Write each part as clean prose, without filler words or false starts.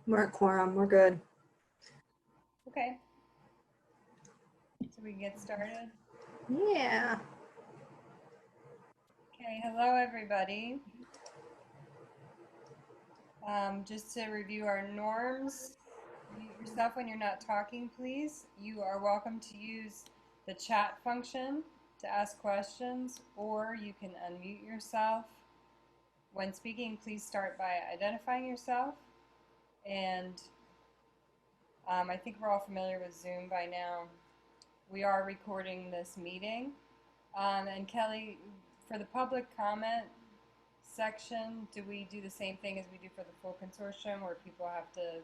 We're at quorum. We're good. Okay. So we can get started. Yeah. Okay, hello everybody. Just to review our norms, mute yourself when you're not talking, please. You are welcome to use the chat function to ask questions, or you can unmute yourself. When speaking, please start by identifying yourself. And I think we're all familiar with Zoom by now. We are recording this meeting. And Kelly, for the public comment section, do we do the same thing as we do for the full consortium, where people have to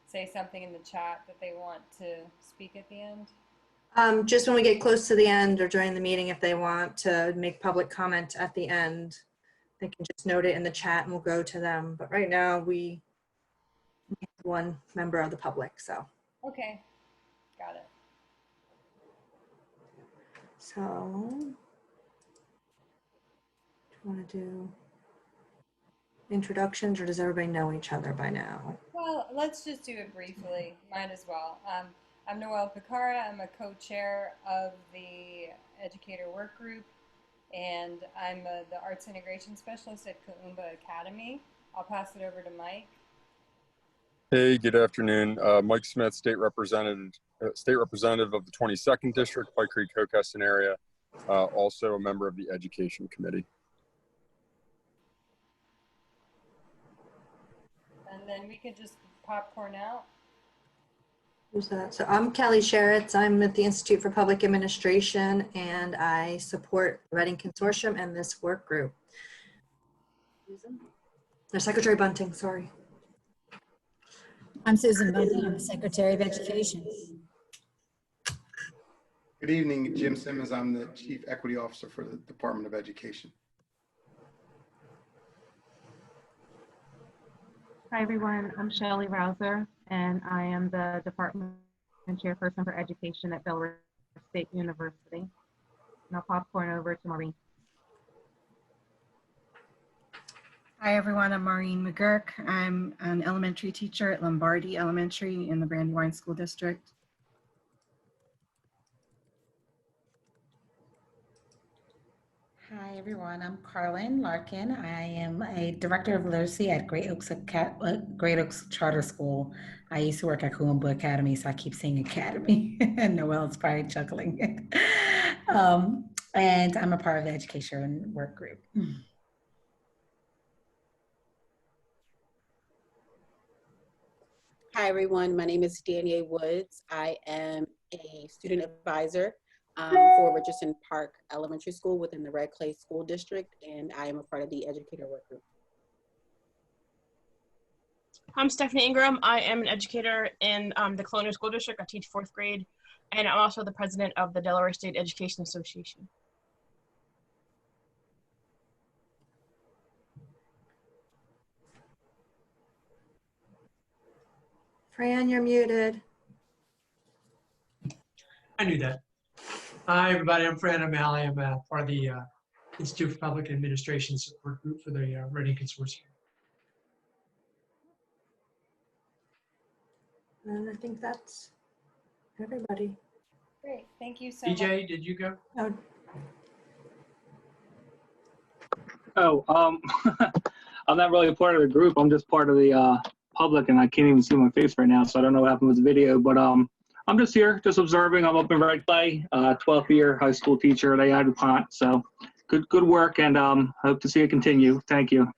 say something in the chat that they want to speak at the end? Just when we get close to the end or during the meeting, if they want to make public comment at the end, they can just note it in the chat and we'll go to them. But right now we have one member of the public, so. Okay, got it. So, do you want to do introductions, or does everybody know each other by now? Well, let's just do it briefly. Might as well. I'm Noelle Picara. I'm a co-chair of the Educator Work Group, and I'm the Arts Integration Specialist at Kaumba Academy. I'll pass it over to Mike. Hey, good afternoon. Mike Smith, State Representative of the 22nd District, Pike Creek, Hockessin area, also a member of the Education Committee. And then we could just popcorn out. Who's that? So I'm Kelly Sheritz. I'm at the Institute for Public Administration, and I support the Reading Consortium and this work group. Secretary Bunting, sorry. I'm Susan Bunting. I'm the Secretary of Education. Good evening, Jim Simmons. I'm the Chief Equity Officer for the Department of Education. Hi everyone, I'm Shelley Rouser, and I am the Department Chairperson for Education at Delaware State University. And I'll popcorn over to Maureen. Hi everyone, I'm Maureen McGurk. I'm an elementary teacher at Lombardi Elementary in the Brandywine School District. Hi everyone, I'm Carlin Larkin. I am a Director of Literacy at Great Oaks Charter School. I used to work at Kaumba Academy, so I keep saying Academy, and Noelle's probably chuckling. And I'm a part of the Education Work Group. Hi everyone, my name is Danielle Woods. I am a student advisor for Richardson Park Elementary School within the Red Clay School District, and I am a part of the Educator Work Group. I'm Stephanie Ingram. I am an educator in the Colonial School District. I teach 4th grade, and I'm also the president of the Delaware State Education Association. Fran, you're muted. I knew that. Hi, everybody. I'm Fran O'Malley. I'm part of the Institute for Public Administration Support Group for the Reading Consortium. And I think that's everybody. Great, thank you so much. DJ, did you go? Oh, I'm not really a part of the group. I'm just part of the public, and I can't even see my face right now, so I don't know what happened with the video. But I'm just here, just observing. I'm up in Red Clay, 12th year high school teacher at AI DuPont. So good work, and hope to see it continue. Thank you.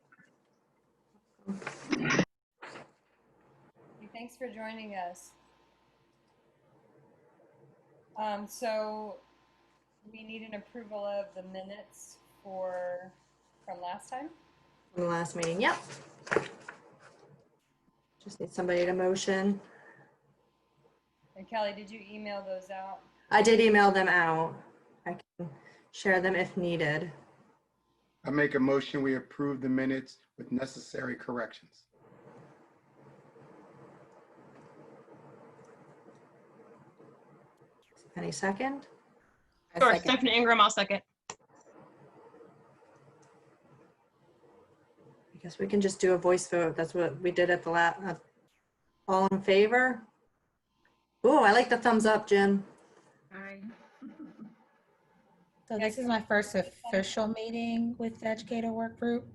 Thanks for joining us. So we need an approval of the minutes from last time. From the last meeting, yep. Just need somebody to motion. And Kelly, did you email those out? I did email them out. I can share them if needed. I make a motion we approve the minutes with necessary corrections. Any second? Sure, Stephanie Ingram, I'll second. I guess we can just do a voice vote. That's what we did at the last. All in favor? Oh, I like the thumbs up, Jim. Aye. So this is my first official meeting with the Educator Work Group.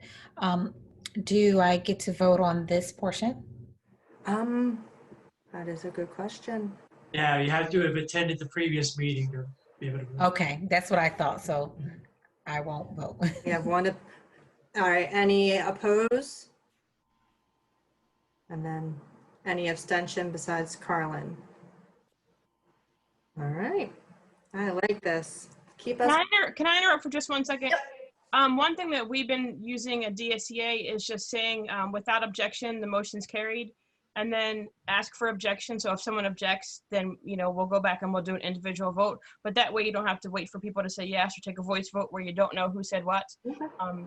Do I get to vote on this portion? That is a good question. Yeah, you had to have attended the previous meeting to be able to vote. Okay, that's what I thought, so I won't vote. We have one. All right, any opposed? And then any abstention besides Carlin? All right, I like this. Keep us. Can I interrupt for just 1 second? One thing that we've been using at DSCA is just saying without objection, the motion's carried, and then ask for objection. So if someone objects, then we'll go back and we'll do an individual vote. But that way you don't have to wait for people to say yes or take a voice vote where you don't know who said what.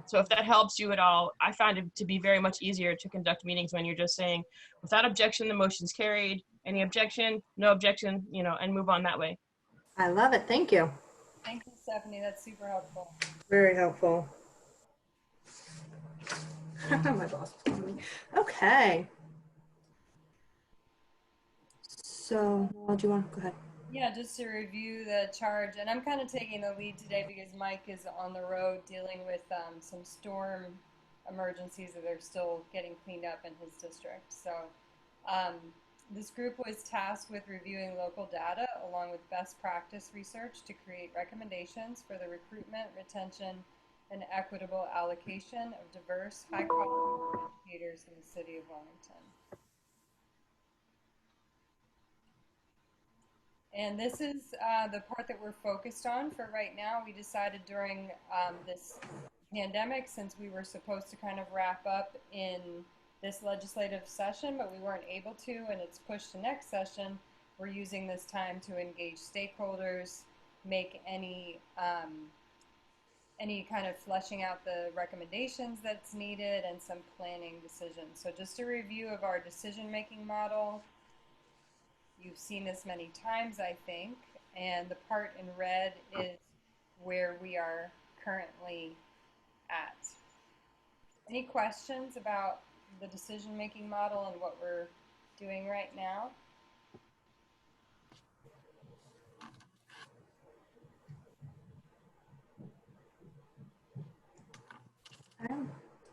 So if that helps you at all, I find it to be very much easier to conduct meetings when you're just saying without objection, the motion's carried. Any objection? No objection, and move on that way. I love it. Thank you. Thank you, Stephanie. That's super helpful. Very helpful. My boss is calling me. Okay. So, do you want to go ahead? Yeah, just to review the charge, and I'm kind of taking the lead today because Mike is on the road dealing with some storm emergencies that are still getting cleaned up in his district. So this group was tasked with reviewing local data along with best practice research to create recommendations for the recruitment, retention, and equitable allocation of diverse, high-quality educators in the city of Wilmington. And this is the part that we're focused on for right now. We decided during this pandemic, since we were supposed to kind of wrap up in this legislative session, but we weren't able to, and it's pushed to next session, we're using this time to engage stakeholders, make any kind of fleshing out the recommendations that's needed, and some planning decisions. So just a review of our decision-making model. You've seen this many times, I think, and the part in red is where we are currently at. Any questions about the decision-making model and what we're doing right now?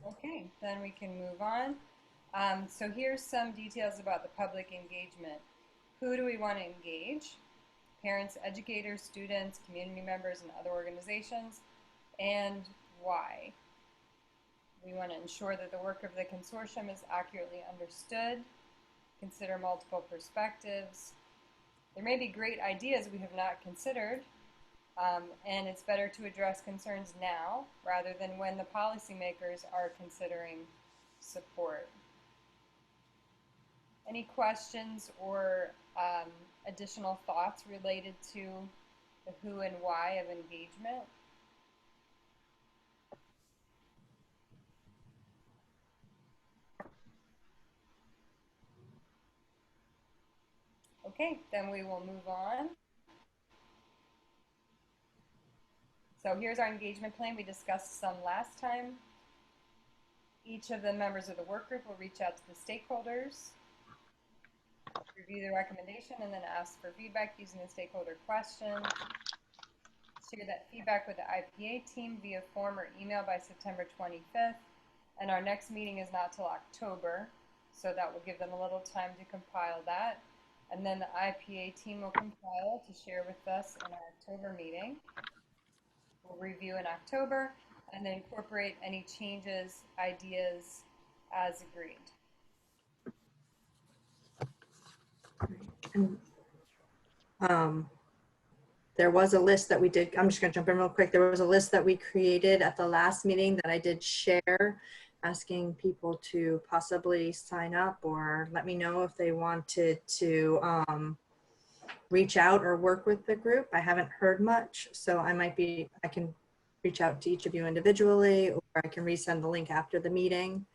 Okay, then we can move on. So here's some details about the public engagement. Who do we want to engage? Parents, educators, students, community members, and other organizations, and why? We want to ensure that the work of the consortium is accurately understood, consider multiple perspectives. There may be great ideas we have not considered, and it's better to address concerns now rather than when the policymakers are considering support. Any questions or additional thoughts related to the who and why of engagement? Okay, then we will move on. So here's our engagement plan. We discussed some last time. Each of the members of the work group will reach out to the stakeholders, review the recommendation, and then ask for feedback using the stakeholder questions. Share that feedback with the IPA team via form or email by September 25th. And our next meeting is not till October, so that will give them a little time to compile that. And then the IPA team will compile to share with us in our October meeting. We'll review in October and then incorporate any changes, ideas as agreed. There was a list that we did. I'm just going to jump in real quick. There was a list that we created at the last meeting that I did share, asking people to possibly sign up or let me know if they wanted to reach out or work with the group. I haven't heard much, so I can reach out to each of you individually, or I can resend the link after the meeting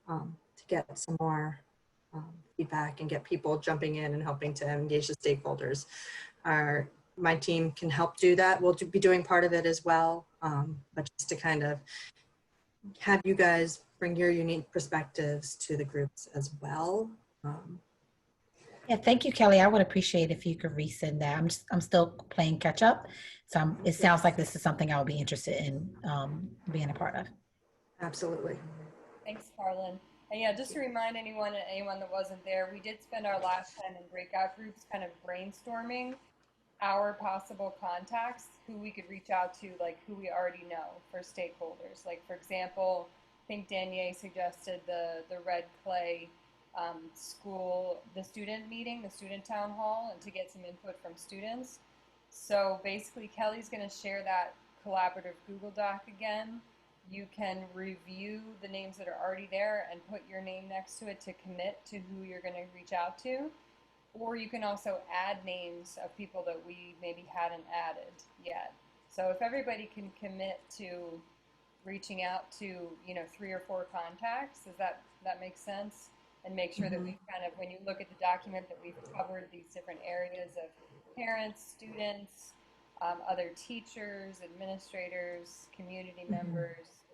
to get some more feedback and get people jumping in and helping to engage the stakeholders. My team can help do that. We'll be doing part of it as well, but just to kind of have you guys bring your unique perspectives to the groups as well. Yeah, thank you, Kelly. I would appreciate if you could resend that. I'm still playing catch up. So it sounds like this is something I would be interested in being a part of. Absolutely. Thanks, Carlin. And yeah, just to remind anyone that wasn't there, we did spend our last time in breakout groups kind of brainstorming our possible contacts, who we could reach out to, like who we already know for stakeholders. Like, for example, I think Danielle suggested the Red Clay school, the student meeting, the student town hall, and to get some input from students. So basically, Kelly's going to share that collaborative Google Doc again. You can review the names that are already there and put your name next to it to commit to who you're going to reach out to. Or you can also add names of people that we maybe hadn't added yet. So if everybody can commit to reaching out to, you know, 3 or 4 contacts, does that make sense? And make sure that we've kind of, when you look at the document, that we've covered these different areas of parents, students, other teachers, administrators, community members,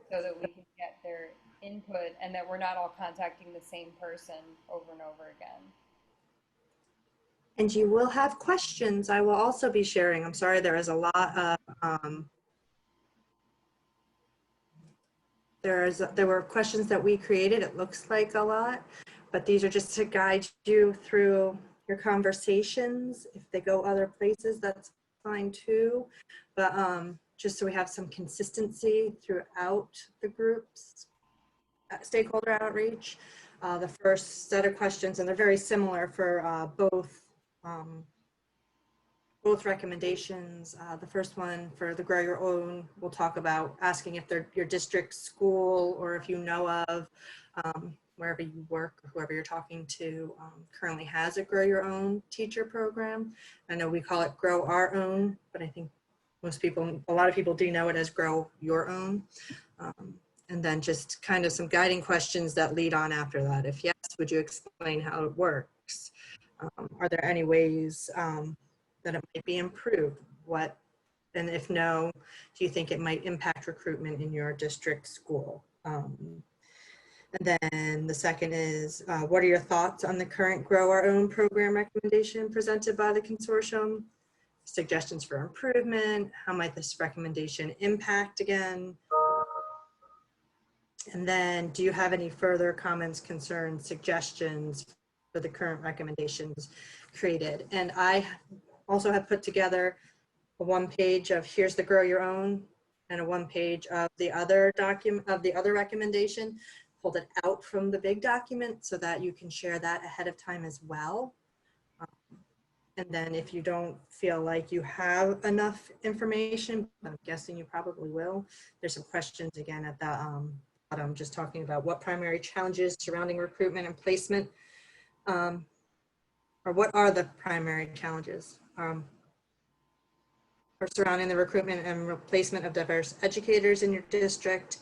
so that we can get their input and that we're not all contacting the same person over and over again. And you will have questions I will also be sharing. I'm sorry, there is a lot of, there were questions that we created. It looks like a lot, but these are just to guide you through your conversations. If they go other places, that's fine too. But just so we have some consistency throughout the groups, stakeholder outreach. The first set of questions, and they're very similar for both recommendations. The first one for the Grow Your Own, we'll talk about asking if they're your district school or if you know of wherever you work or whoever you're talking to currently has a Grow Your Own teacher program. I know we call it Grow Our Own, but I think a lot of people do know it as Grow Your Own. And then just kind of some guiding questions that lead on after that. If yes, would you explain how it works? Are there any ways that it might be improved? What, and if no, do you think it might impact recruitment in your district school? And then the second is, what are your thoughts on the current Grow Our Own program recommendation presented by the consortium? Suggestions for improvement? How might this recommendation impact again? And then do you have any further comments, concerns, suggestions for the current recommendations created? And I also have put together a 1-page of here's the Grow Your Own and a 1-page of the other document of the other recommendation. Pulled it out from the big document so that you can share that ahead of time as well. And then if you don't feel like you have enough information, I'm guessing you probably will, there's some questions again at the bottom, just talking about what primary challenges surrounding recruitment and placement, or what are the primary challenges or surrounding the recruitment and replacement of diverse educators in your district,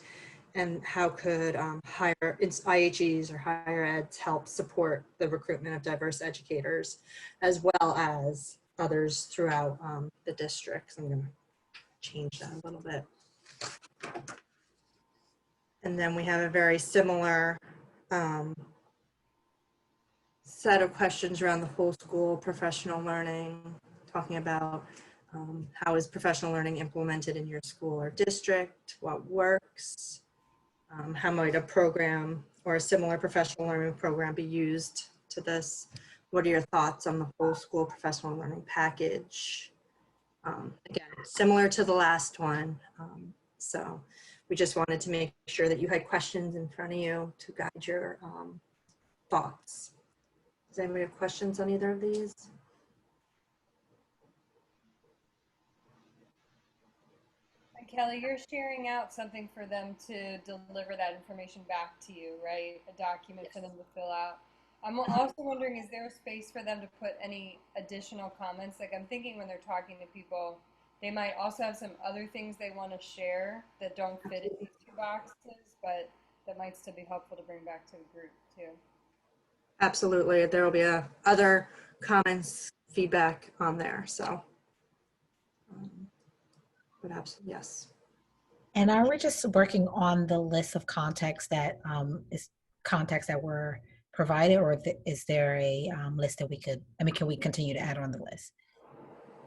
and how could higher IHEs or higher eds help support the recruitment of diverse educators as well as others throughout the districts. I'm going to change that a little bit. And then we have a very similar set of questions around the whole school professional learning, talking about how is professional learning implemented in your school or district, what works, how might a program or a similar professional learning program be used to this? What are your thoughts on the whole school professional learning package? Again, similar to the last one. So we just wanted to make sure that you had questions in front of you to guide your thoughts. Does anybody have questions on either of these? Kelly, you're sharing out something for them to deliver that information back to you, right? A document for them to fill out. I'm also wondering, is there a space for them to put any additional comments? Like, I'm thinking when they're talking to people, they might also have some other things they want to share that don't fit in these 2 boxes, but that might still be helpful to bring back to the group too. Absolutely. There will be other comments, feedback on there. So. But absolutely, yes. And are we just working on the list of contacts that is contacts that were provided, or is there a list that we could, I mean, can we continue to add on the list?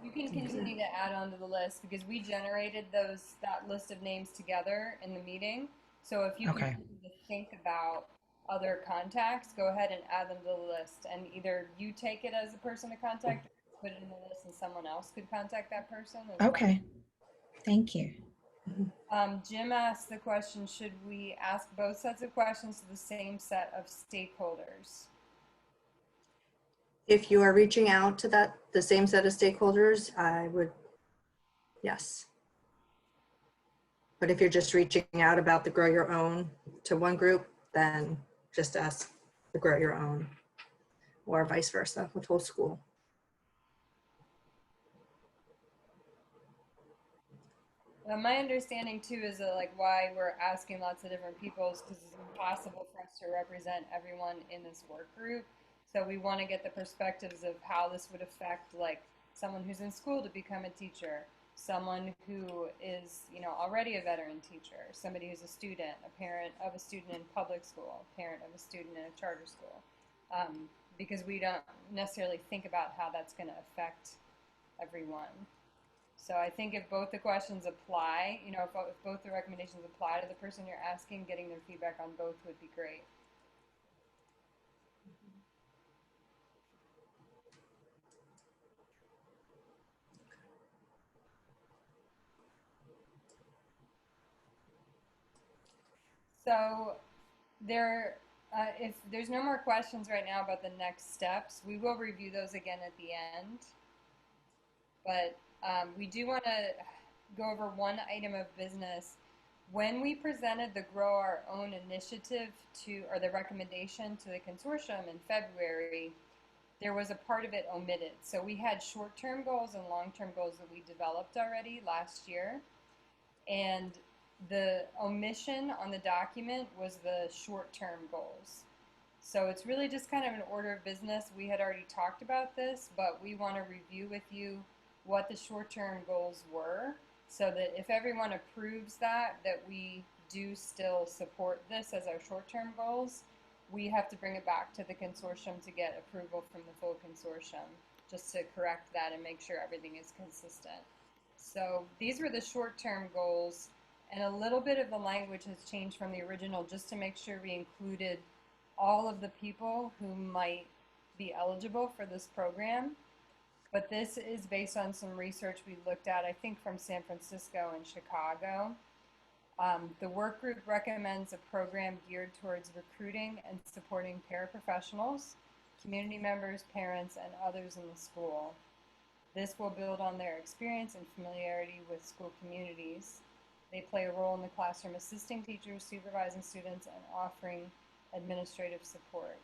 You can continue to add on to the list because we generated that list of names together in the meeting. So if you Okay. continue to think about other contacts, go ahead and add them to the list. And either you take it as a person to contact, or put it in the list and someone else could contact that person as well. Okay, thank you. Jim asked the question, should we ask both sets of questions to the same set of stakeholders? If you are reaching out to the same set of stakeholders, I would, yes. But if you're just reaching out about the grow your own to one group, then just ask the grow your own, or vice versa with whole school. My understanding too is that like why we're asking lots of different people is because it's impossible for us to represent everyone in this work group. So we want to get the perspectives of how this would affect like someone who's in school to become a teacher, someone who is, you know, already a veteran teacher, somebody who's a student, a parent of a student in public school, a parent of a student in a charter school, because we don't necessarily think about how that's going to affect everyone. So I think if both the questions apply, you know, if both the recommendations apply to the person you're asking, getting their feedback on both would be great. So if there's no more questions right now about the next steps, we will review those again at the end. But we do want to go over one item of business. When we presented the Grow Our Own initiative or the recommendation to the consortium in February, there was a part of it omitted. So we had short-term goals and long-term goals that we developed already last year. And the omission on the document was the short-term goals. So it's really just kind of an order of business. We had already talked about this, but we want to review with you what the short-term goals were, so that if everyone approves that we do still support this as our short-term goals, we have to bring it back to the consortium to get approval from the full consortium, just to correct that and make sure everything is consistent. So these were the short-term goals, and a little bit of the language has changed from the original just to make sure we included all of the people who might be eligible for this program. But this is based on some research we looked at, I think from San Francisco and Chicago. The work group recommends a program geared towards recruiting and supporting paraprofessionals, community members, parents, and others in the school. This will build on their experience and familiarity with school communities. They play a role in the classroom assisting teachers, supervising students, and offering administrative support.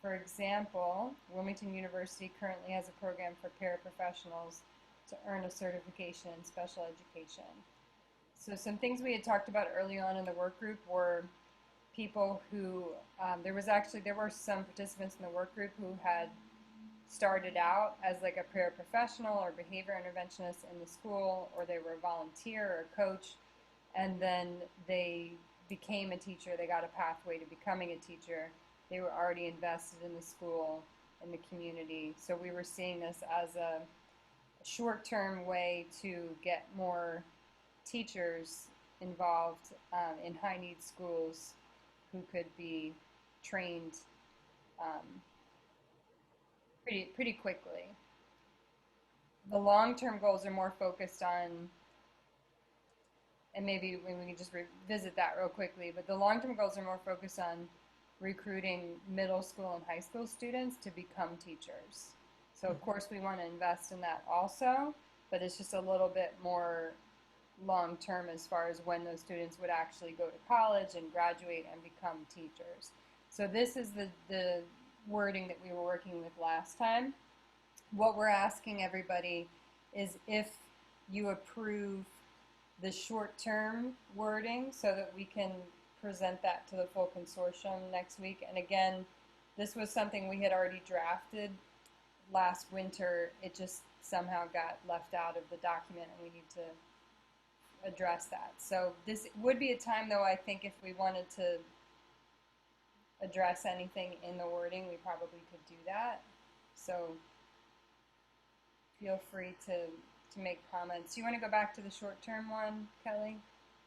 For example, Wilmington University currently has a program for paraprofessionals to earn a certification in special education. So some things we had talked about early on in the work group were people who, there were some participants in the work group who had started out as like a paraprofessional or behavior interventionist in the school, or they were a volunteer or a coach, and then they became a teacher. They got a pathway to becoming a teacher. They were already invested in the school and the community. So we were seeing this as a short-term way to get more teachers involved in high-need schools who could be trained pretty quickly. The long-term goals are more focused on, and maybe we can just revisit that real quickly, but the long-term goals are more focused on recruiting middle school and high school students to become teachers. So of course we want to invest in that also, but it's just a little bit more long-term as far as when those students would actually go to college and graduate and become teachers. So this is the wording that we were working with last time. What we're asking everybody is if you approve the short-term wording so that we can present that to the full consortium next week. And again, this was something we had already drafted last winter. It just somehow got left out of the document, and we need to address that. So this would be a time, though, I think, if we wanted to address anything in the wording, we probably could do that. So feel free to make comments. You want to go back to the short-term one, Kelly?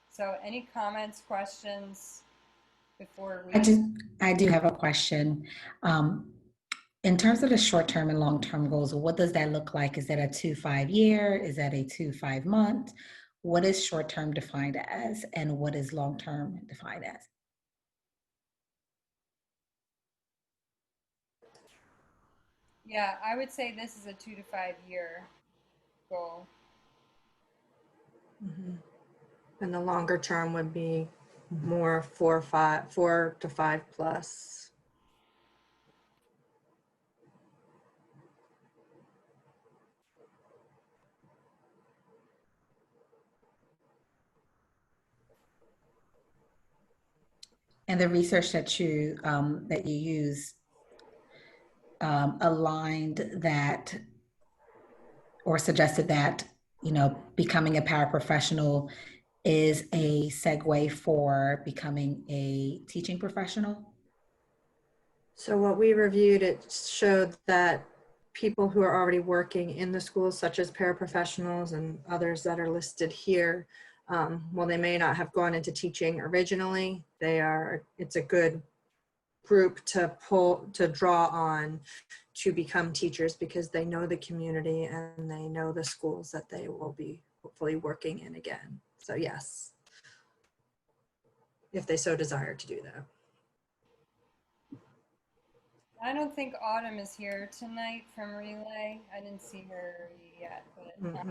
So any comments, questions before we? I do have a question. In terms of the short-term and long-term goals, what does that look like? Is that a 2-5 year? Is that a 2-5 month? What is short-term defined as, and what is long-term defined as? Yeah, I would say this is a 2 to 5 year goal. Mhm. And the longer term would be more 4 to 5 plus. And the research that you use aligned that or suggested that, you know, becoming a paraprofessional is a segue for becoming a teaching professional? So what we reviewed, it showed that people who are already working in the schools, such as paraprofessionals and others that are listed here, while they may not have gone into teaching originally, it's a good group to draw on to become teachers because they know the community and they know the schools that they will be hopefully working in again. So yes, if they so desire to do that. I don't think Autumn is here tonight from Relay. I didn't see her yet, but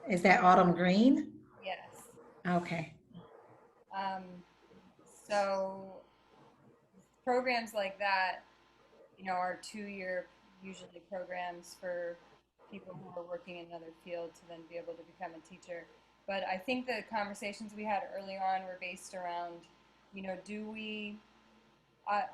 Is that Autumn Green? yes. Okay. So programs like that, you know, are 2-year usually programs for people who are working in another field to then be able to become a teacher. But I think the conversations we had early on were based around, you know,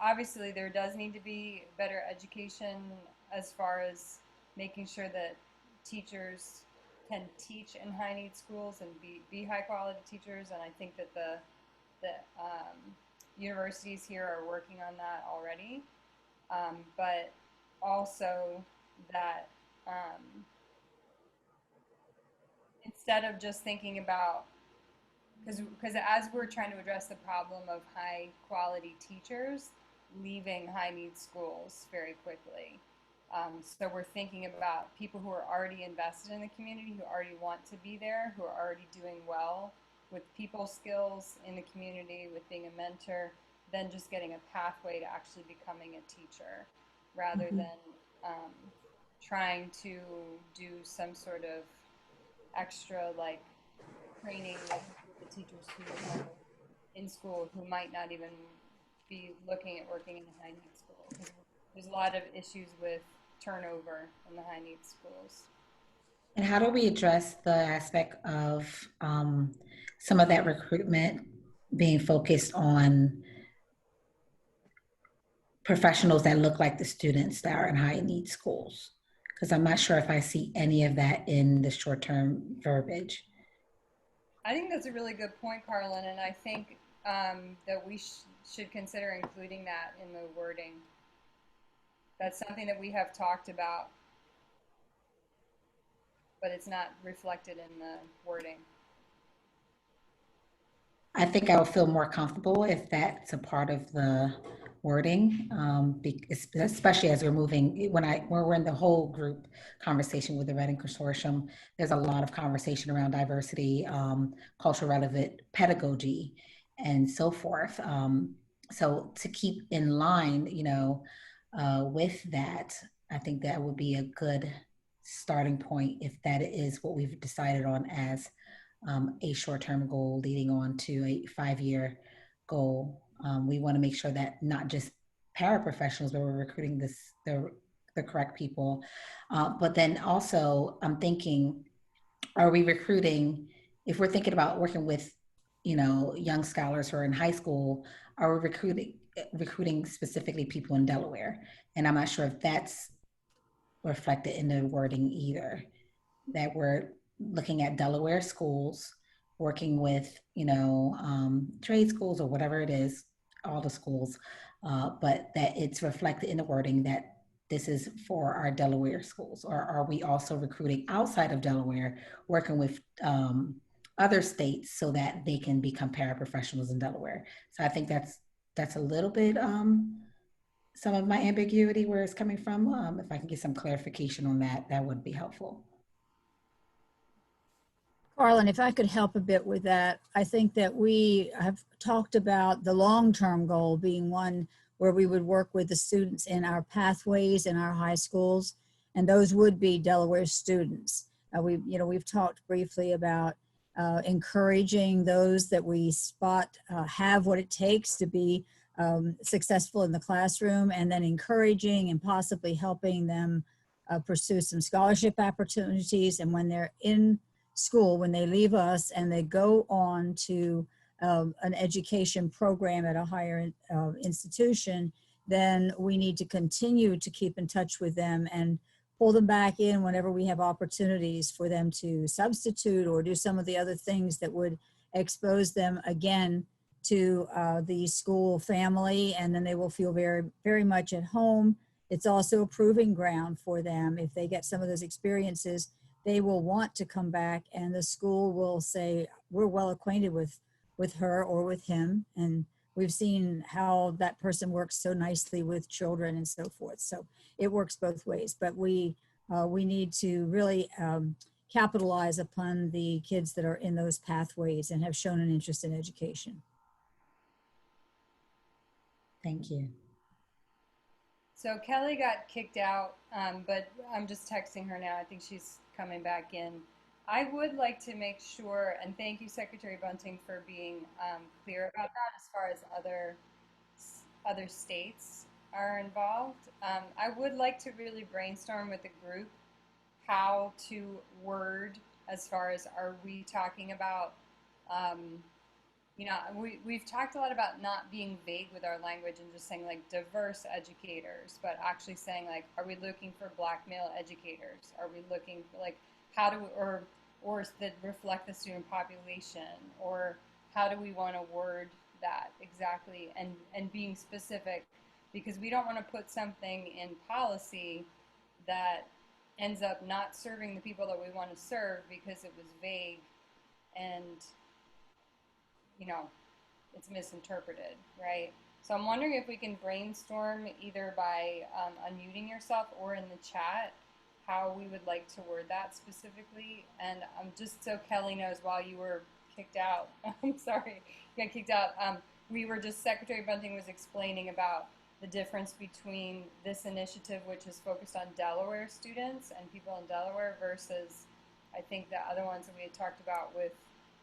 obviously there does need to be better education as far as making sure that teachers can teach in high need schools and be high quality teachers. And I think that the universities here are working on that already. But also that instead of just thinking about, because as we're trying to address the problem of high quality teachers leaving high need schools very quickly. So we're thinking about people who are already invested in the community, who already want to be there, who are already doing well with people skills in the community, with being a mentor, then just getting a pathway to actually becoming a teacher rather than trying to do some sort of extra like training with the teachers who are in school who might not even be looking at working in the high need school. Because there's a lot of issues with turnover in the high need schools. And how do we address the aspect of some of that recruitment being focused on professionals that look like the students that are in high need schools? Because I'm not sure if I see any of that in the short-term verbiage. I think that's a really good point, Carlin, and I think that we should consider including that in the wording. That's something that we have talked about, but it's not reflected in the wording. I think I would feel more comfortable if that's a part of the wording, especially as we're moving, when we're in the whole group conversation with the Reading Consortium, there's a lot of conversation around diversity, cultural relevant pedagogy, and so forth. So to keep in line, you know, with that, I think that would be a good starting point if that is what we've decided on as a short-term goal leading on to a 5-year goal. We want to make sure that not just paraprofessionals, but we're recruiting the correct people. But then also, I'm thinking, are we recruiting, if we're thinking about working with, you know, young scholars who are in high school, are we recruiting specifically people in Delaware? And I'm not sure if that's reflected in the wording either, that we're looking at Delaware schools, working with, you know, trade schools or whatever it is, all the schools, but that it's reflected in the wording that this is for our Delaware schools? Or are we also recruiting outside of Delaware, working with other states so that they can become paraprofessionals in Delaware? So I think that's a little bit some of my ambiguity where it's coming from. If I can get some clarification on that, that would be helpful. Carlin, if I could help a bit with that, I think that we have talked about the long-term goal being one where we would work with the students in our pathways in our high schools, and those would be Delaware students. We've talked briefly about encouraging those that we spot have what it takes to be successful in the classroom, and then encouraging and possibly helping them pursue some scholarship opportunities. And when they're in school, when they leave us and they go on to an education program at a higher institution, then we need to continue to keep in touch with them and pull them back in whenever we have opportunities for them to substitute or do some of the other things that would expose them again to the school family, and then they will feel very, very much at home. It's also a proving ground for them. If they get some of those experiences, they will want to come back, and the school will say, we're well acquainted with her or with him, and we've seen how that person works so nicely with children and so forth. So it works both ways, but we need to really capitalize upon the kids that are in those pathways and have shown an interest in education. Thank you. So Kelly got kicked out, but I'm just texting her now. I think she's coming back in. I would like to make sure, and thank you, Secretary Bunting, for being clear about that as far as other states are involved. I would like to really brainstorm with the group how to word as far as, are we talking about we've talked a lot about not being vague with our language and just saying like diverse educators, but actually saying like, are we looking for Black male educators? Are we looking for like, how do we, or that reflect the student population? Or how do we want to word that exactly, and being specific, because we don't want to put something in policy that ends up not serving the people that we want to serve because it was vague and it's misinterpreted, right? So I'm wondering if we can brainstorm either by unmuting yourself or in the chat how we would like to word that specifically. And just so Kelly knows, while you were kicked out, I'm sorry, you got kicked out, Secretary Bunting was explaining about the difference between this initiative, which is focused on Delaware students and people in Delaware, versus I think the other ones that we had talked about with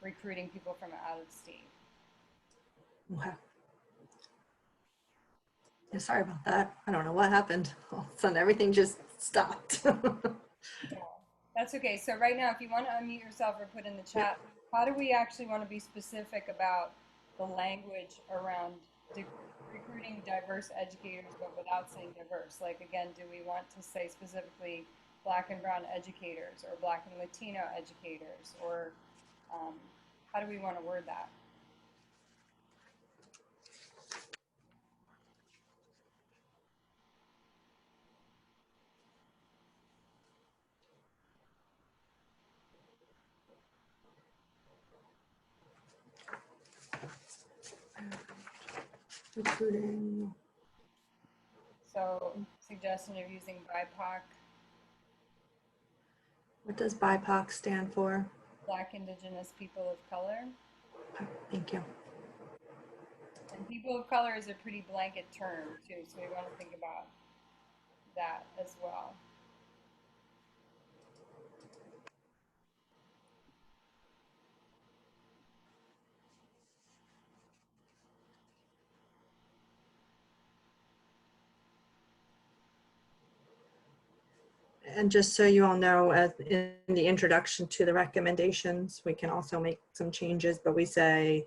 recruiting people from out of state. Okay. Yeah, sorry about that. I don't know what happened. All of a sudden, everything just stopped. That's okay. So right now, if you want to unmute yourself or put in the chat, how do we actually want to be specific about the language around recruiting diverse educators, but without saying diverse? Like, again, do we want to say specifically Black and brown educators or Black and Latino educators, or how do we want to word that? Recruiting. So, suggestion of using BIPOC. What does BIPOC stand for? Black, Indigenous, people of color. Thank you. And people of color is a pretty blanket term too, so we want to think about that as well. And just so you all know, as in the introduction to the recommendations, we can also make some changes, but we say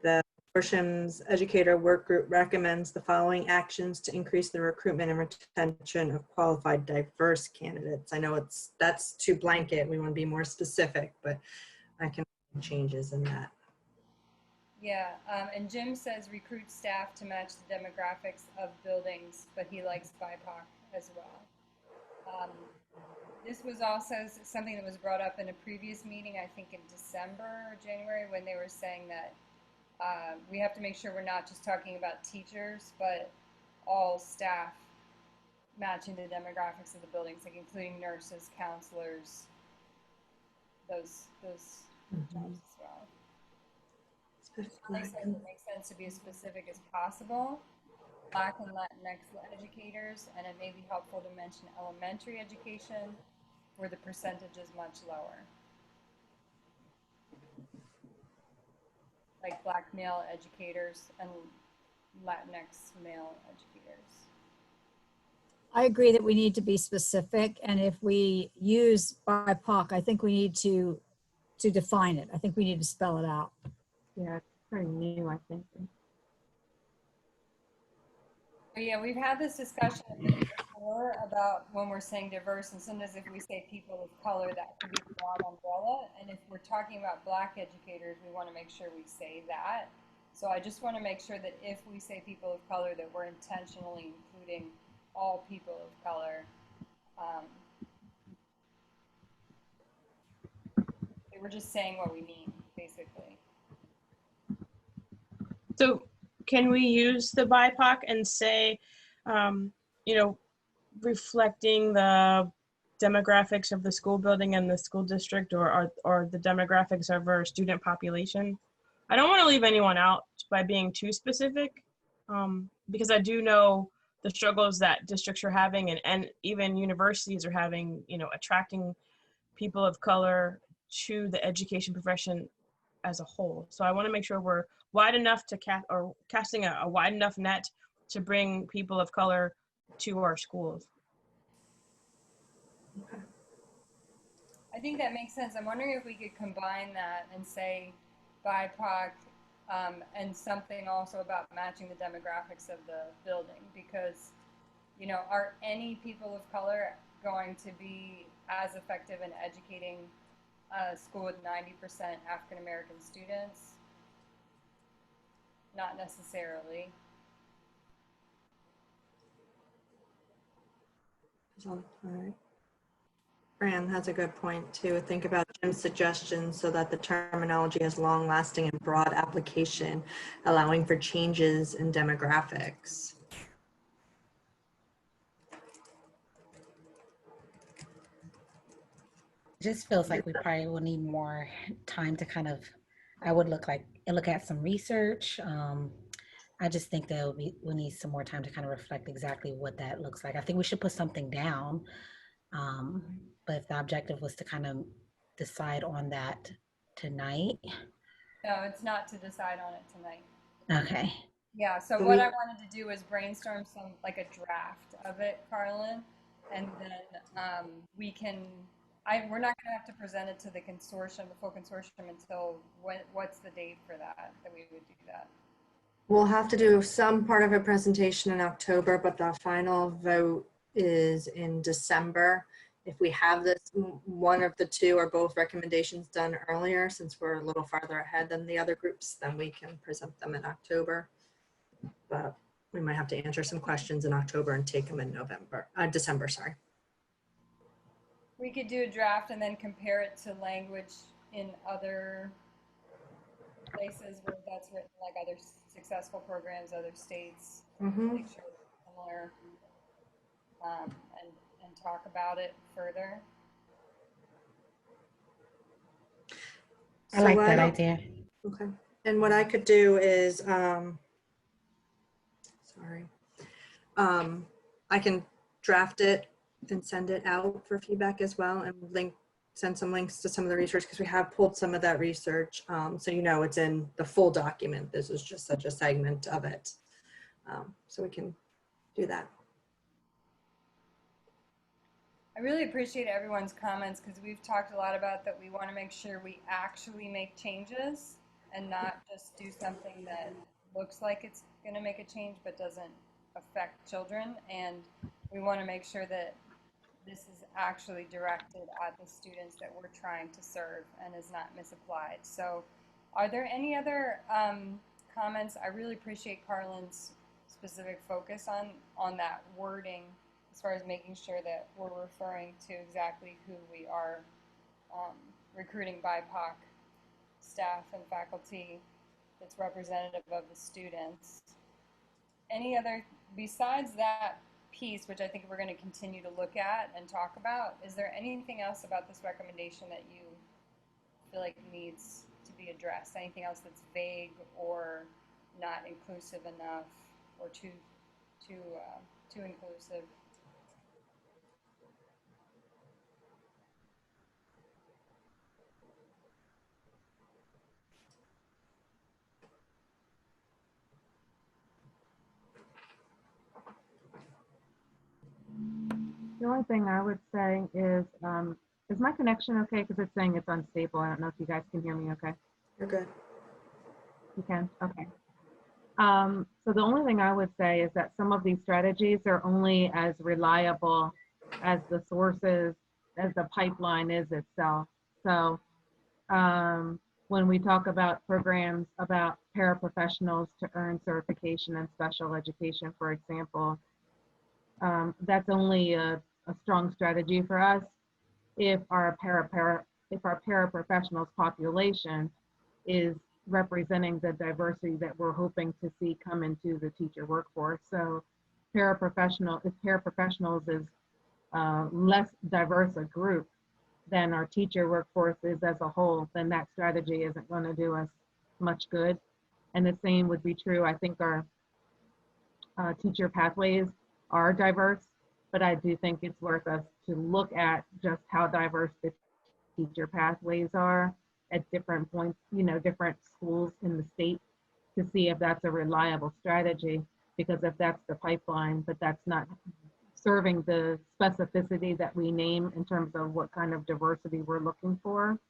the Worsham's Educator Work Group recommends the following actions to increase the recruitment and retention of qualified diverse candidates. I know that's too blanket. We want to be more specific, but I can make changes in that. Yeah, and Jim says recruit staff to match the demographics of buildings, but he likes BIPOC as well. This was also something that was brought up in a previous meeting, I think in December or January, when they were saying that we have to make sure we're not just talking about teachers, but all staff matching the demographics of the buildings, like including nurses, counselors, those jobs as well. Shelley says it makes sense to be as specific as possible. Black and Latinx educators, and it may be helpful to mention elementary education, where the percentage is much lower. Like Black male educators and Latinx male educators. I agree that we need to be specific, and if we use BIPOC, I think we need to define it. I think we need to spell it out. Yeah, it's pretty new, I think. But yeah, we've had this discussion a bit before about when we're saying diverse, and sometimes if we say people of color, that could be a broad umbrella. And if we're talking about Black educators, we want to make sure we say that. So I just want to make sure that if we say people of color, that we're intentionally including all people of color. We're just saying what we mean, basically. So can we use the BIPOC and say, you know, reflecting the demographics of the school building and the school district, or the demographics of our student population? I don't want to leave anyone out by being too specific, because I do know the struggles that districts are having, and even universities are having, you know, attracting people of color to the education profession as a whole. So I want to make sure we're wide enough to casting a wide enough net to bring people of color to our schools. I think that makes sense. I'm wondering if we could combine that and say BIPOC and something also about matching the demographics of the building, because, you know, are any people of color going to be as effective in educating a school with 90% African American students? Not necessarily. All right. Fran has a good point too. Think about Jim's suggestions so that the terminology has long-lasting and broad application, allowing for changes in demographics. It just feels like we probably will need more time to kind of, I would look at some research. I just think that we'll need some more time to kind of reflect exactly what that looks like. I think we should put something down. But if the objective was to kind of decide on that tonight. No, it's not to decide on it tonight. Okay. Yeah, so what I wanted to do was brainstorm like a draft of it, Carlin, and then we're not gonna have to present it to the consortium, the full consortium, until what's the date for that we would do that? We'll have to do some part of a presentation in October, but the final vote is in December. If we have this, one of the two or both recommendations done earlier, since we're a little farther ahead than the other groups, then we can present them in October. But we might have to answer some questions in October and take them in December, sorry. We could do a draft and then compare it to language in other places where that's written, like other successful programs, other states, make sure it's similar, and talk about it further. I like that idea. Okay. And what I could do is, I can draft it and send it out for feedback as well, and send some links to some of the research, because we have pulled some of that research. So you know it's in the full document. This is just such a segment of it. So we can do that. I really appreciate everyone's comments, because we've talked a lot about that we want to make sure we actually make changes and not just do something that looks like it's going to make a change but doesn't affect children. And we want to make sure that this is actually directed at the students that we're trying to serve and is not misapplied. So Are there any other comments? I really appreciate Carlin's specific focus on that wording as far as making sure that we're referring to exactly who we are recruiting BIPOC staff and faculty that's representative of the students. Any other, besides that piece, which I think we're going to continue to look at and talk about, is there anything else about this recommendation that you feel like needs to be addressed? Anything else that's vague or not inclusive enough or too inclusive? The only thing I would say is my connection okay? Because it's saying it's unstable. I don't know if you guys can hear me okay. You're good. You can? Okay. So the only thing I would say is that some of these strategies are only as reliable as the sources, as the pipeline is itself. So when we talk about programs about paraprofessionals to earn certification in special education, for example, that's only a strong strategy for us if our paraprofessionals population is representing the diversity that we're hoping to see come into the teacher workforce. So if paraprofessionals is less diverse a group than our teacher workforce is as a whole, then that strategy isn't going to do us much good. And the same would be true. I think our teacher pathways are diverse, but I do think it's worth us to look at just how diverse the teacher pathways are at different points, different schools in the state, to see if that's a reliable strategy. Because if that's the pipeline, but that's not serving the specificity that we name in terms of what kind of diversity we're looking for,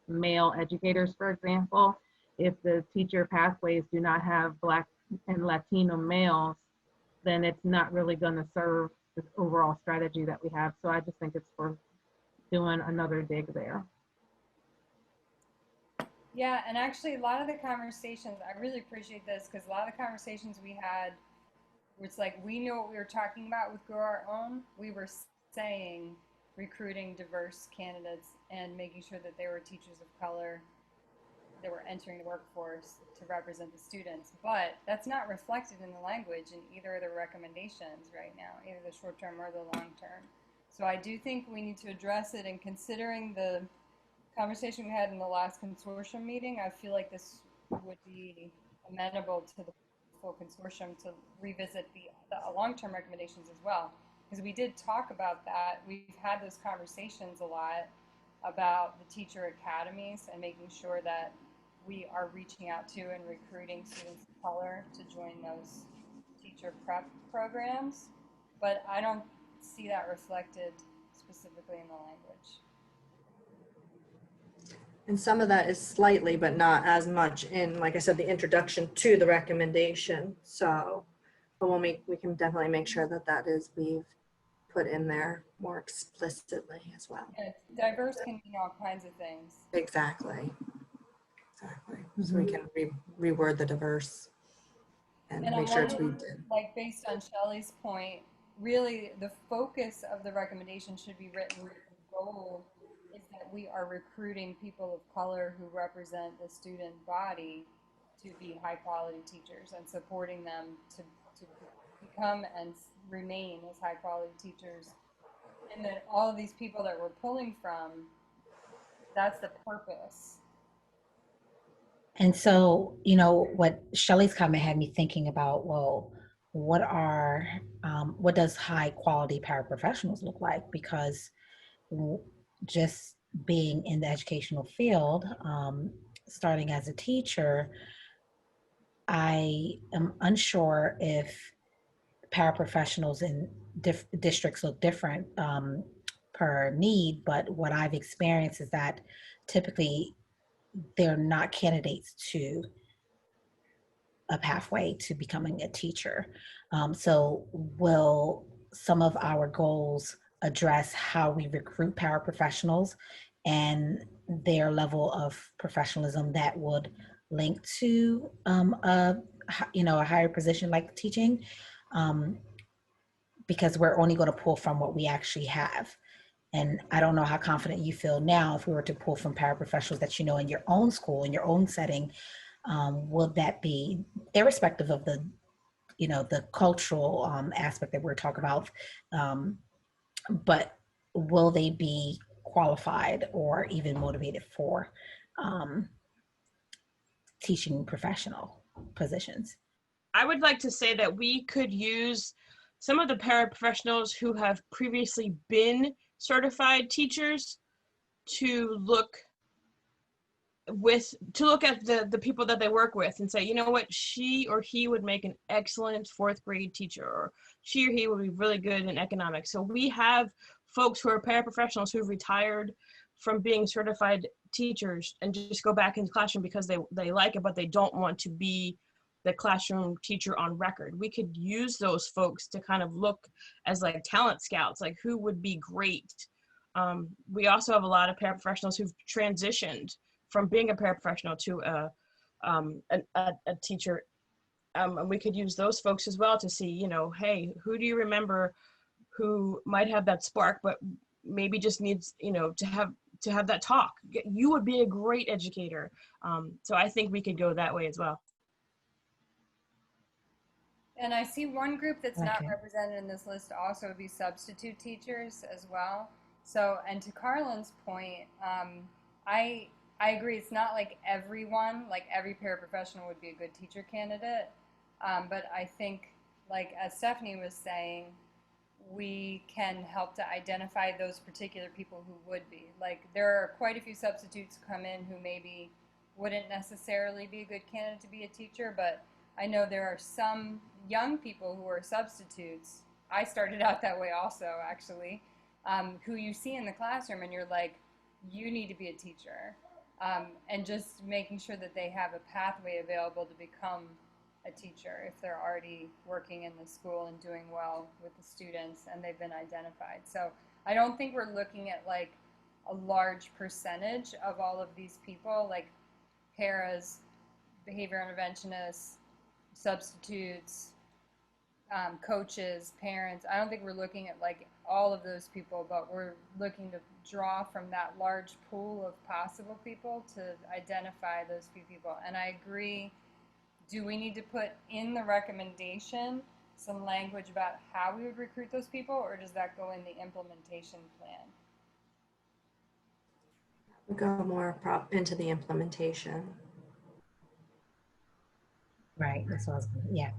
male educators, for example, if the teacher pathways do not have Black and Latino males, then it's not really going to serve the overall strategy that we have. So I just think it's worth doing another dig there. Yeah, and actually a lot of the conversations, I really appreciate this because a lot of the conversations we had, it's like we knew what we were talking about with Grow Our Own. We were saying recruiting diverse candidates and making sure that they were teachers of color that were entering the workforce to represent the students. But that's not reflected in the language in either of the recommendations right now, either the short term or the long term. So I do think we need to address it, and considering the conversation we had in the last consortium meeting, I feel like this would be amenable to the full consortium to revisit the long-term recommendations as well. Because we did talk about that. We've had those conversations a lot about the teacher academies and making sure that we are reaching out to and recruiting students of color to join those teacher prep programs. But I don't see that reflected specifically in the language. And some of that is slightly, but not as much in, like I said, the introduction to the recommendation. So, but we can definitely make sure that that is, we've put in there more explicitly as well. Yeah, diverse can mean all kinds of things. Exactly. So we can reword the diverse and make sure it's read in. Like based on Shelley's point, really the focus of the recommendation should be written with the goal is that we are recruiting people of color who represent the student body to be high quality teachers and supporting them to become and remain as high quality teachers. And then all of these people that we're pulling from, that's the purpose. And so, what Shelley's comment had me thinking about, well, what does high quality paraprofessionals look like? Because just being in the educational field, starting as a teacher, I am unsure if paraprofessionals in districts look different per need, but what I've experienced is that typically they're not candidates to a pathway to becoming a teacher. So will some of our goals address how we recruit paraprofessionals and their level of professionalism that would link to a higher position like teaching, because we're only going to pull from what we actually have. And I don't know how confident you feel now if we were to pull from paraprofessionals that you know in your own school, in your own setting, will that be, irrespective of the cultural aspect that we're talking about, but will they be qualified or even motivated for teaching professional positions? I would like to say that we could use some of the paraprofessionals who have previously been certified teachers to look at the people that they work with and say, you know what, she or he would make an excellent fourth grade teacher, or she or he would be really good in economics. So we have folks who are paraprofessionals who've retired from being certified teachers and just go back in the classroom because they like it, but they don't want to be the classroom teacher on record. We could use those folks to kind of look as like talent scouts, like who would be great. We also have a lot of paraprofessionals who've transitioned from being a paraprofessional to a teacher. And we could use those folks as well to see, you know, hey, who do you remember who might have that spark, but maybe just needs, you know, to have that talk. You would be a great educator. So I think we could go that way as well. And I see one group that's not Okay. represented in this list also would be substitute teachers as well. So, and to Carlin's point, I agree. It's not like everyone, like every paraprofessional would be a good teacher candidate. But I think, like as Stephanie was saying, we can help to identify those particular people who would be. Like there are quite a few substitutes who come in who maybe wouldn't necessarily be a good candidate to be a teacher, but I know there are some young people who are substitutes. I started out that way also, actually, who you see in the classroom and you're like, you need to be a teacher. And just making sure that they have a pathway available to become a teacher if they're already working in the school and doing well with the students and they've been identified. So I don't think we're looking at like a large percentage of all of these people, like paras, behavior interventionists, substitutes, coaches, parents. I don't think we're looking at like all of those people, but we're looking to draw from that large pool of possible people to identify those few people. And I agree, do we need to put in the recommendation some language about how we would recruit those people, or does that go in the implementation plan? We go more into the implementation. Right. That's what I was gonna, yeah.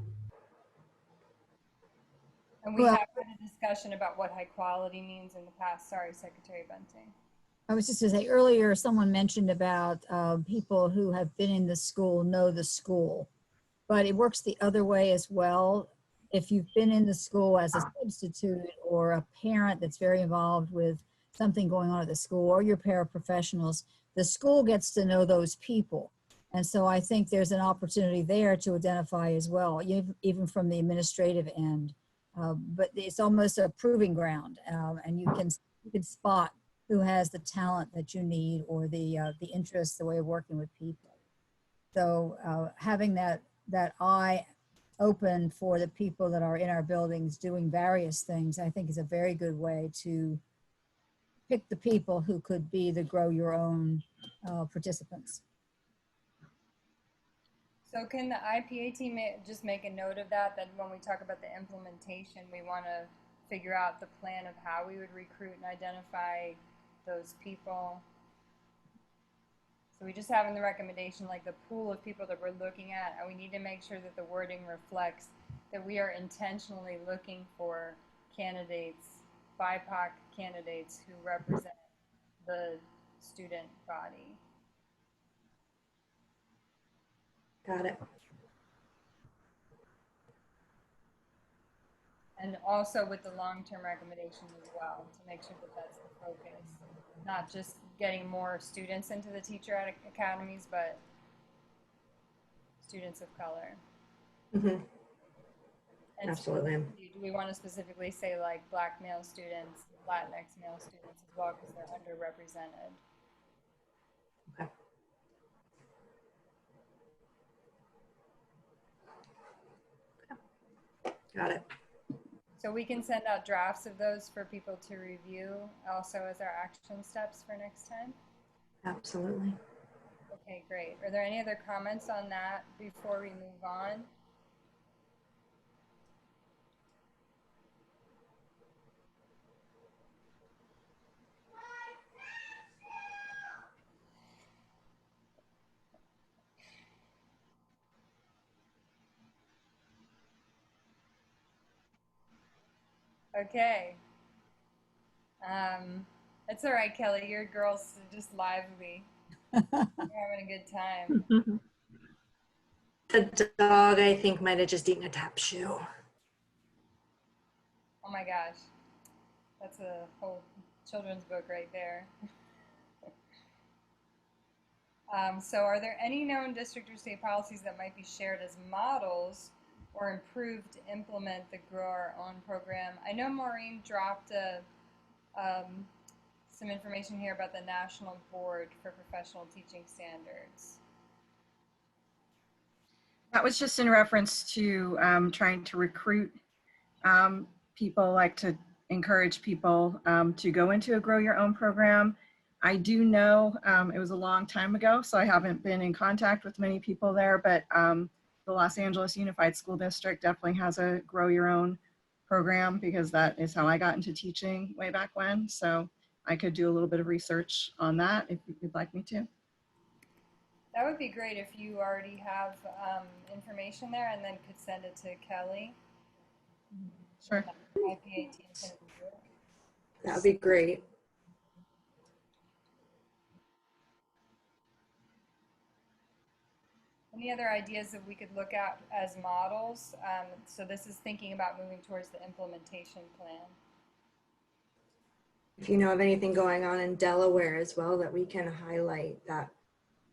And we Well- have had a discussion about what high quality means in the past. Sorry, Secretary Bunting. I was just to say earlier, someone mentioned about people who have been in the school know the school, but it works the other way as well. If you've been in the school as a substitute or a parent that's very involved with something going on at the school, or your paraprofessionals, the school gets to know those people. And so I think there's an opportunity there to identify as well, even from the administrative end. But it's almost a proving ground, and you can spot who has the talent that you need, or the interest, the way of working with people. So having that eye open for the people that are in our buildings doing various things, I think is a very good way to pick the people who could be the grow your own participants. So can the IPA team just make a note of that when we talk about the implementation, we want to figure out the plan of how we would recruit and identify those people? So we just have in the recommendation like the pool of people that we're looking at, and we need to make sure that the wording reflects that we are intentionally looking for candidates, BIPOC candidates who represent the student body. Got it. And also with the long-term recommendation as well, to make sure that that's the focus. Not just getting more students into the teacher academies, but students of color. Mm-hmm. And Absolutely. do we want to specifically say like Black male students, Latinx male students as well, because they're underrepresented? Okay. Got it. So we can send out drafts of those for people to review also as our action steps for next time. Absolutely. Okay, great. Are there any other comments on that before we move on? Okay. It's all right, Kelly. Your girls are just lively. You're having a good time. The dog, I think, might have just eaten a tap shoe. Oh my gosh. That's a whole children's book right there. So are there any known district or state policies that might be shared as models or improved to implement the Grow Our Own program? I know Maureen dropped some information here about the National Board for Professional Teaching Standards. That was just in reference to trying to recruit people, like to encourage people to go into a Grow Your Own program. I do know it was a long time ago, so I haven't been in contact with many people there, but the Los Angeles Unified School District definitely has a Grow Your Own program, because that is how I got into teaching way back when. So I could do a little bit of research on that if you'd like me to. That would be great if you already have information there and then could send it to Kelly. Sure. IPA team can review it. That would be great. Any other ideas that we could look at as models? So this is thinking about moving towards the implementation plan. If you know of anything going on in Delaware as well that we can highlight, that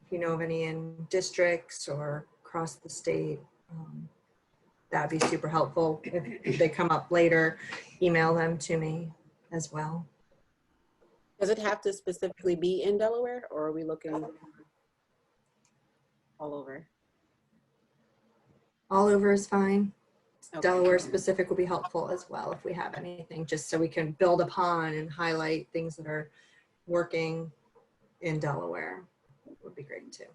if you know of any in districts or across the state, that'd be super helpful. If they come up later, email them to me as well. Does it have to specifically be in Delaware, or are we looking all over? All over is fine. Okay. Delaware specific will be helpful as well if we have anything, just so we can build upon and highlight things that are working in Delaware would be great too.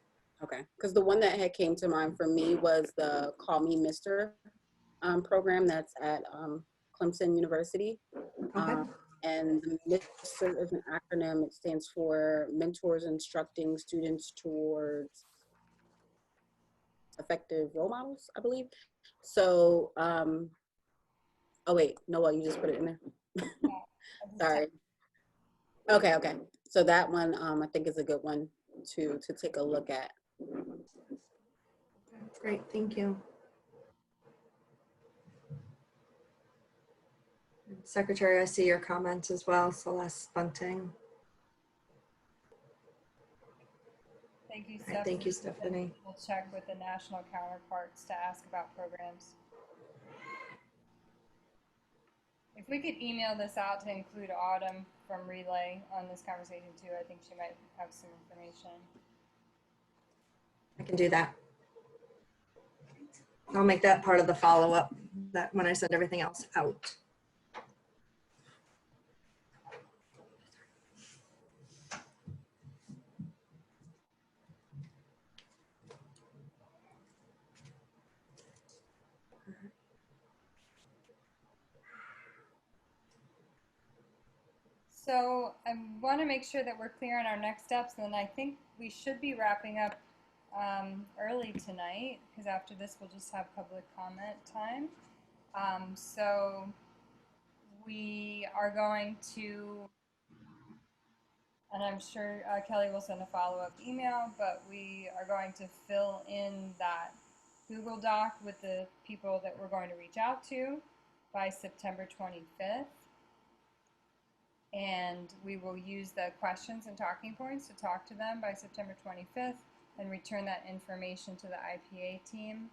Okay, because the one that had came to mind for me was the Call Me Mister program that's at Clemson University. Okay. And the MISTER is an acronym. It stands for Mentors Instructing Students Towards Effective Role Models, I believe. So, oh wait, Noah, you just put it in there. Sorry. Okay, okay. So that one, I think is a good one to take a look at. Great, thank you. Secretary, I see your comments as well, Celeste Bunting. Thank you, All Stephanie. right, thank you, Stephanie. We'll check with the national counterparts to ask about programs. If we could email this out to include Autumn from Relay on this conversation too, I think she might have some information. I can do that. I'll make that part of the follow-up that when I send everything else out. So I want to make sure that we're clear on our next steps, and then I think we should be wrapping up early tonight, because after this we'll just have public comment time. So we are going to, and I'm sure Kelly will send a follow-up email, but we are going to fill in that Google Doc with the people that we're going to reach out to by September 25th. And we will use the questions and talking points to talk to them by September 25th and return that information to the IPA team.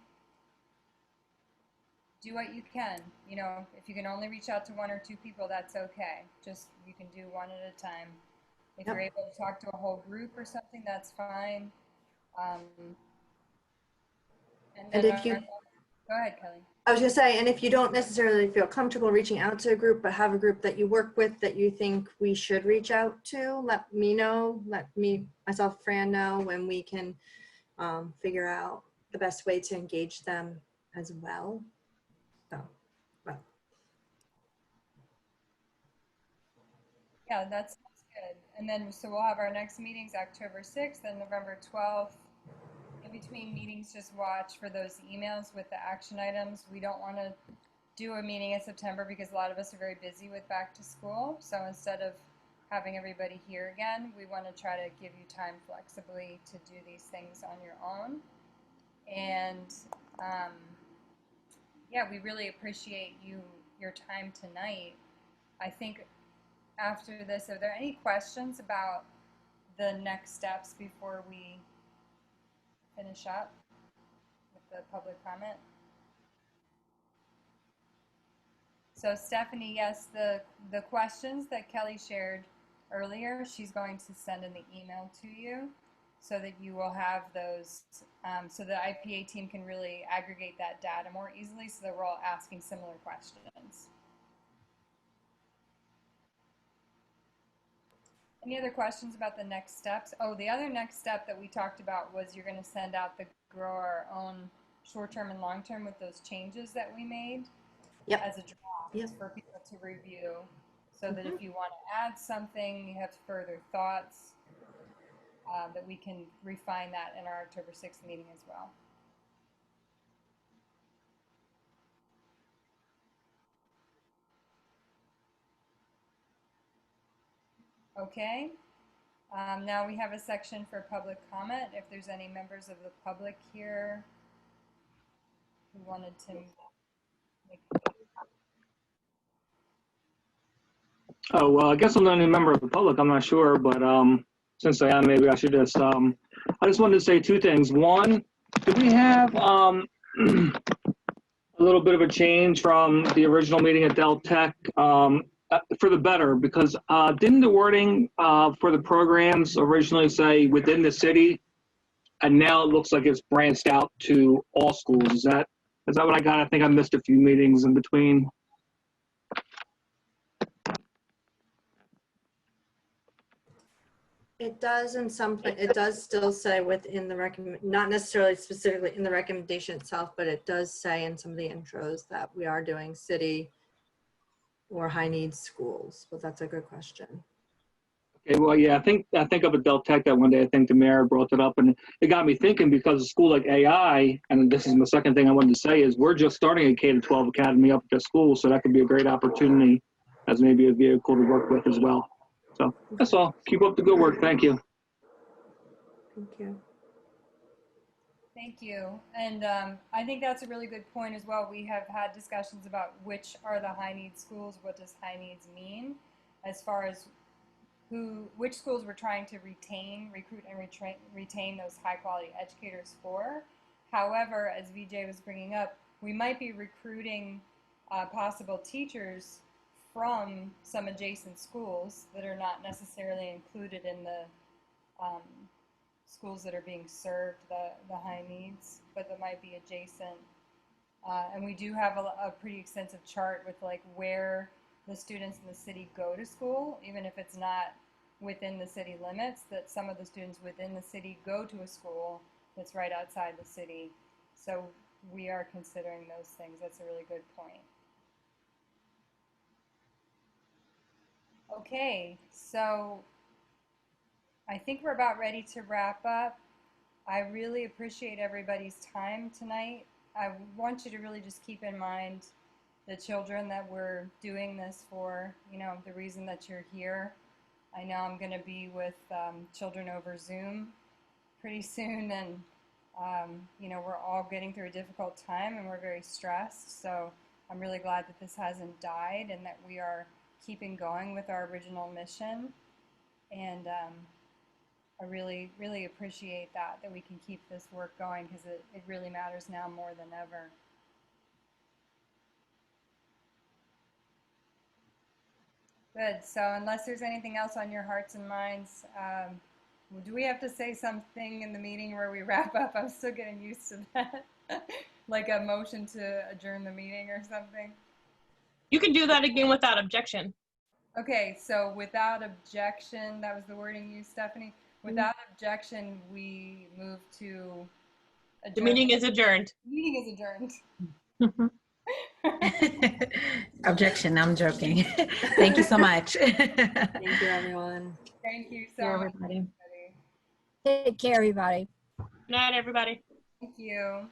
Do what you can. You know, if you can only reach out to 1 or 2 people, that's okay. Just, you can do one at a time. If Yep. you're able to talk to a whole group or something, that's fine. And then if you, go ahead, Kelly. I was gonna say, and if you don't necessarily feel comfortable reaching out to a group, but have a group that you work with that you think we should reach out to, let me know, myself, Fran know, when we can figure out the best way to engage them as well. So, but Yeah, that sounds good. And then, so we'll have our next meetings October 6th and November 12th. In between meetings, just watch for those emails with the action items. We don't want to do a meeting in September because a lot of us are very busy with back to school. So instead of having everybody here again, we want to try to give you time flexibly to do these things on your own. And yeah, we really appreciate your time tonight. I think after this, are there any questions about the next steps before we finish up with the public comment? So Stephanie, yes, the questions that Kelly shared earlier, she's going to send in the email to you so that you will have those, so the IPA team can really aggregate that data more easily so that we're all asking similar questions. Any other questions about the next steps? Oh, the other next step that we talked about was you're going to send out the grow our own short-term and long-term with those changes that we made. Yep. As a draft Yep. for people to review, so that if you want to add something, you have further thoughts, that we can refine that in our October 6th meeting as well. Okay. Now we have a section for public comment. If there's any members of the public here who wanted to make Oh, well, I guess I'm not a member of the public. I'm not sure, but since I am, maybe I should just, I just wanted to say two things. One, do we have a little bit of a change from the original meeting at Del Tech for the better? Because didn't the wording for the programs originally say within the city, and now it looks like it's branched out to all schools? Is that what I got? I think I missed a few meetings in between. it does in some, it does still say within the not necessarily specifically in the recommendation itself, but it does say in some of the intros that we are doing city or high needs schools. But that's a good question. Okay, well, yeah, I think of a Del Tech that one day. I think the mayor brought it up, and it got me thinking because a school like AI, and this is my second thing I wanted to say, is we're just starting a K-12 academy up at the school, so that could be a great opportunity as maybe a vehicle to work with as well. So that's all. Keep up the good work. Thank you. Thank you. Thank you. And I think that's a really good point as well. We have had discussions about which are the high needs schools. What does high needs mean as far as which schools we're trying to recruit and retain those high quality educators for. However, as VJ was bringing up, we might be recruiting possible teachers from some adjacent schools that are not necessarily included in the schools that are being served the high needs, but that might be adjacent. And we do have a pretty extensive chart with like where the students in the city go to school, even if it's not within the city limits, that some of the students within the city go to a school that's right outside the city. So we are considering those things. That's a really good point. Okay, so I think we're about ready to wrap up. I really appreciate everybody's time tonight. I want you to really just keep in mind the children that we're doing this for, you know, the reason that you're here. I know I'm going to be with children over Zoom pretty soon, and you know, we're all getting through a difficult time and we're very stressed. So I'm really glad that this hasn't died and that we are keeping going with our original mission. And I really, really appreciate that we can keep this work going, because it really matters now more than ever. Good. So unless there's anything else on your hearts and minds, do we have to say something in the meeting where we wrap up? I'm still getting used to that. Like a motion to adjourn the meeting or something. You can do that again without objection. Okay, so without objection, that was the wording used, Stephanie. Without objection, we move to adjourn. The meeting is adjourned. The meeting is adjourned. Objection, I'm joking. Thank you so much. Thank you, everyone. Thank you so Yeah, much, everybody. everybody. Take care, everybody. Good night, everybody. Thank you.